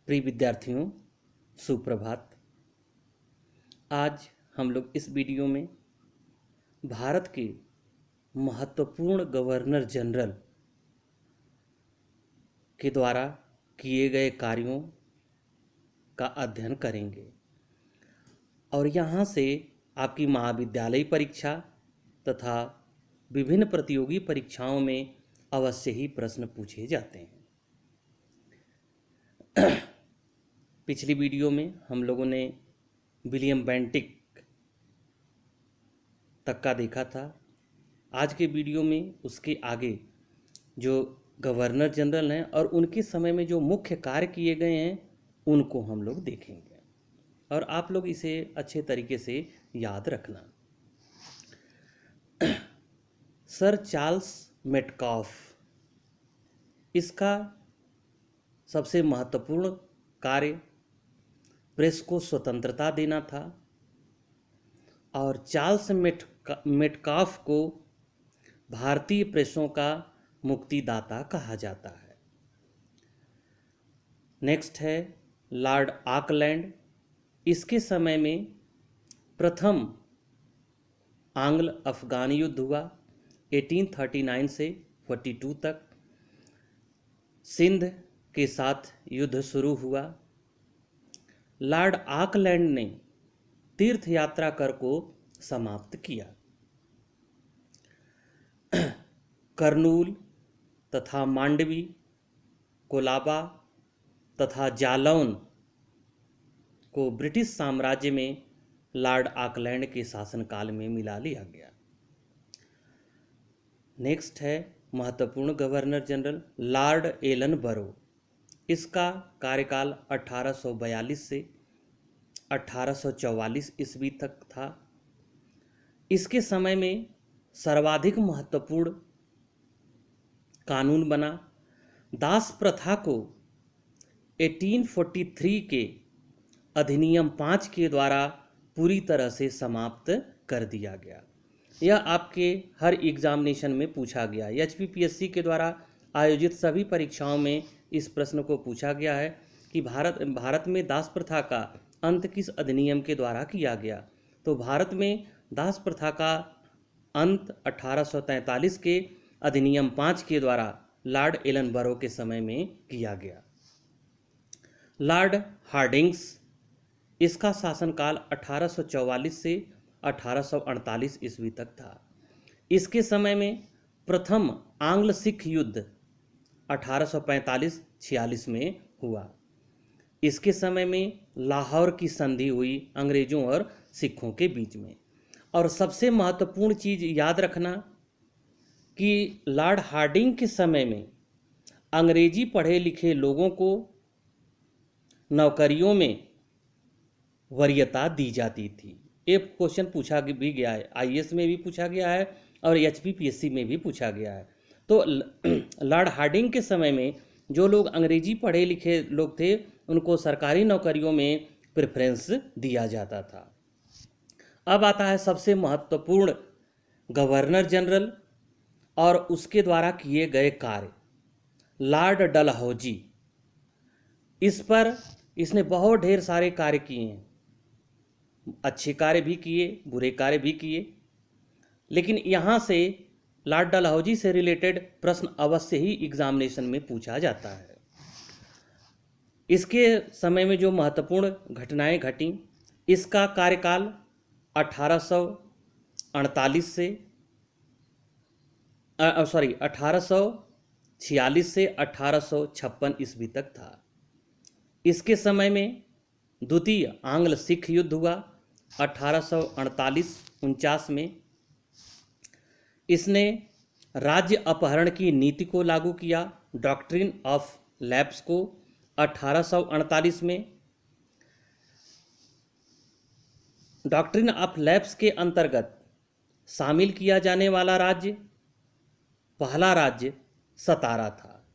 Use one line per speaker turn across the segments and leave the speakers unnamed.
प्रिय विद्यार्थियों, सुप्रभात। आज हम लोग इस वीडियो में भारत के महत्वपूर्ण गवर्नर जनरल के द्वारा किए गए कार्यों का अध्ययन करेंगे और यहाँ से आपकी महाविद्यालय परीक्षा तथा विभिन्न प्रतियोगी परीक्षाओं में अवश्य ही प्रश्न पूछे जाते हैं। पिछली वीडियो में हम लोगों ने विलियम बेंटिक तक का देखा था। आज के वीडियो में उसके आगे जो गवर्नर जनरल हैं और उनके समय में जो मुख्य कार्य किए गए हैं उनको हम लोग देखेंगे और आप लोग इसे अच्छे तरीके से याद रखना। सर चार्ल्स मेटकाफ, इसका सबसे महत्वपूर्ण कार्य प्रेस को स्वतंत्रता देना था और चार्ल्स मेटकाफ को भारतीय प्रेसों का मुक्तिदाता कहा जाता है। नेक्स्ट है लॉर्ड ऑकलैंड। इसके समय में प्रथम आंग्ल अफगान युद्ध हुआ 1839 से 42 तक। सिंध के साथ युद्ध शुरू हुआ। लॉर्ड ऑकलैंड ने तीर्थ यात्रा कर को समाप्त किया। करनूल तथा मांडवी, कोलाबा तथा जालौन को ब्रिटिश साम्राज्य में लॉर्ड ऑकलैंड के शासनकाल में मिला लिया गया। नेक्स्ट है महत्वपूर्ण गवर्नर जनरल लॉर्ड एलनबरो। इसका कार्यकाल 1842 से 1844 ईस्वी तक था। इसके समय में सर्वाधिक महत्वपूर्ण कानून बना। दास प्रथा को 1843 के अधिनियम 5 के द्वारा पूरी तरह से समाप्त कर दिया गया। यह आपके हर एग्जामिनेशन में पूछा गया। एचपीपीएससी के द्वारा आयोजित सभी परीक्षाओं में इस प्रश्न को पूछा गया है कि भारत में दास प्रथा का अंत किस अधिनियम के द्वारा किया गया। तो भारत में दास प्रथा का अंत 1843 के अधिनियम 5 के द्वारा लॉर्ड एलनबरो के समय में किया गया। लॉर्ड हार्डिंग्स, इसका शासनकाल 1844 से 1848 ईस्वी तक था। इसके समय में प्रथम आंग्ल सिख युद्ध 1845-46 में हुआ। इसके समय में लाहौर की संधि हुई अंग्रेजों और सिखों के बीच में। और सबसे महत्वपूर्ण चीज़ याद रखना कि लॉर्ड हार्डिंग के समय में अंग्रेजी पढ़े लिखे लोगों को नौकरियों में वरीयता दी जाती थी। एक क्वेश्चन पूछा भी गया है, आईएएस में भी पूछा गया है और एचपीपीएससी में भी पूछा गया है। तो लॉर्ड हार्डिंग के समय में जो लोग अंग्रेजी पढ़े लिखे लोग थे उनको सरकारी नौकरियों में प्रेफरेंस दिया जाता था। अब आता है सबसे महत्वपूर्ण गवर्नर जनरल और उसके द्वारा किए गए कार्य। लॉर्ड डलहौजी, इस पर इसने बहुत ढेर सारे कार्य किए हैं। अच्छे कार्य भी किए, बुरे कार्य भी किए, लेकिन यहाँ से लॉर्ड डलहौजी से रिलेटेड प्रश्न अवश्य ही एग्जामिनेशन में पूछा जाता है। इसके समय में जो महत्वपूर्ण घटनाएं घटी, इसका कार्यकाल 1846 से 1856 ईस्वी तक था। इसके समय में द्वितीय आंग्ल सिख युद्ध हुआ 1848-49 में। इसने राज्य अपहरण की नीति को लागू किया, डॉक्ट्रिन ऑफ लैप्स को 1848 में। डॉक्ट्रिन ऑफ लैप्स के अंतर्गत शामिल किया जाने वाला राज्य, पहला राज्य सतारा था।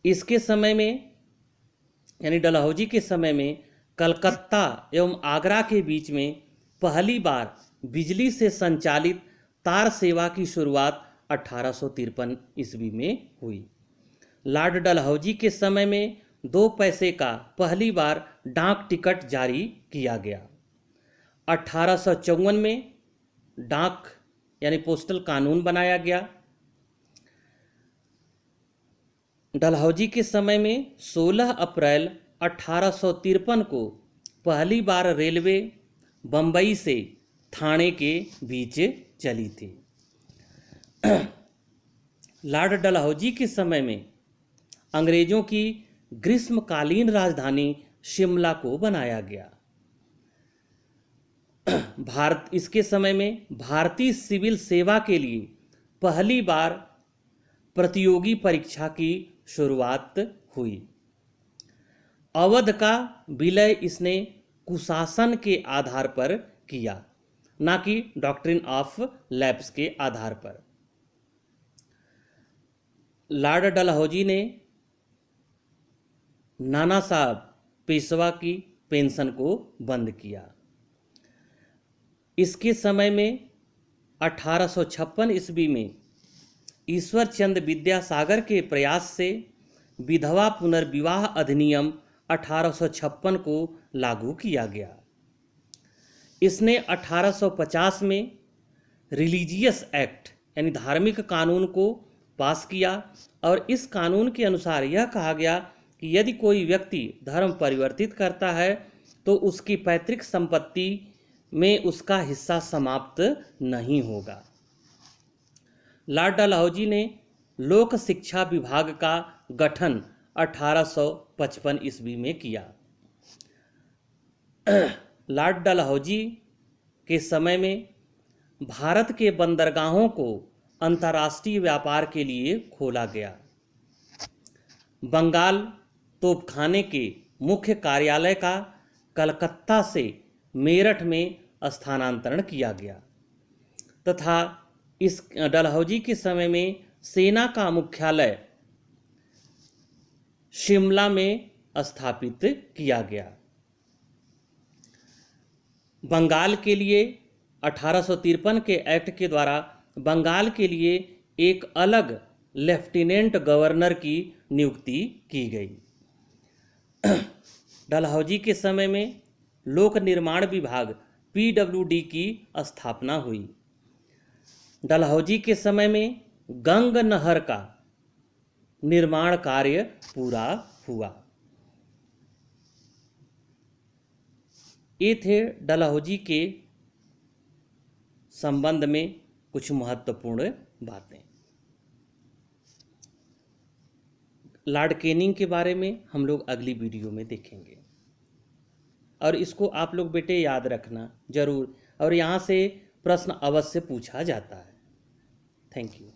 इसके समय में यानी डलहौजी के समय में कलकत्ता एवं आगरा के बीच में पहली बार बिजली से संचालित तार सेवा की शुरुआत 1853 ईस्वी में हुई। लॉर्ड डलहौजी के समय में 2 पैसे का पहली बार डाक टिकट जारी किया गया। 1854 में डाक यानी पोस्टल कानून बनाया गया। डलहौजी के समय में 16 अप्रैल 1853 को पहली बार रेलवे बम्बई से ठाणे के बीच चली थी। लॉर्ड डलहौजी के समय में अंग्रेजों की ग्रीष्मकालीन राजधानी शिमला को बनाया गया। इसके समय में भारतीय सिविल सेवा के लिए पहली बार प्रतियोगी परीक्षा की शुरुआत हुई। अवध का विलय इसने कुशासन के आधार पर किया, ना कि डॉक्ट्रिन ऑफ लैप्स के आधार पर। लॉर्ड डलहौजी ने नाना साहब पेशवा की पेंशन को बंद किया। इसके समय में 1856 ईस्वी में ईश्वर चंद्र विद्यासागर के प्रयास से विधवा पुनर्विवाह अधिनियम 1856 को लागू किया गया। इसने 1850 में रिलीजियस एक्ट यानी धार्मिक कानून को पास किया और इस कानून के अनुसार यह कहा गया कि यदि कोई व्यक्ति धर्म परिवर्तित करता है तो उसकी पैतृक संपत्ति में उसका हिस्सा समाप्त नहीं होगा। लॉर्ड डलहौजी ने लोक शिक्षा विभाग का गठन 1855 ईस्वी में किया। लॉर्ड डलहौजी के समय में भारत के बंदरगाहों को अंतर्राष्ट्रीय व्यापार के लिए खोला गया। बंगाल तोपखाने के मुख्य कार्यालय का कलकत्ता से मेरठ में स्थानांतरण किया गया तथा इस डलहौजी के समय में सेना का मुख्यालय शिमला में स्थापित किया गया। बंगाल के लिए 1853 के एक्ट के द्वारा बंगाल के लिए एक अलग लेफ्टिनेंट गवर्नर की नियुक्ति की गई। डलहौजी के समय में लोक निर्माण विभाग PWD की स्थापना हुई। डलहौजी के समय में गंग नहर का निर्माण कार्य पूरा हुआ। ये थे डलहौजी के संबंध में कुछ महत्वपूर्ण बातें। लॉर्ड कैनिंग के बारे में हम लोग अगली वीडियो में देखेंगे और इसको आप लोग बेटे याद रखना जरूर, और यहाँ से प्रश्न अवश्य पूछा जाता है। Thank you.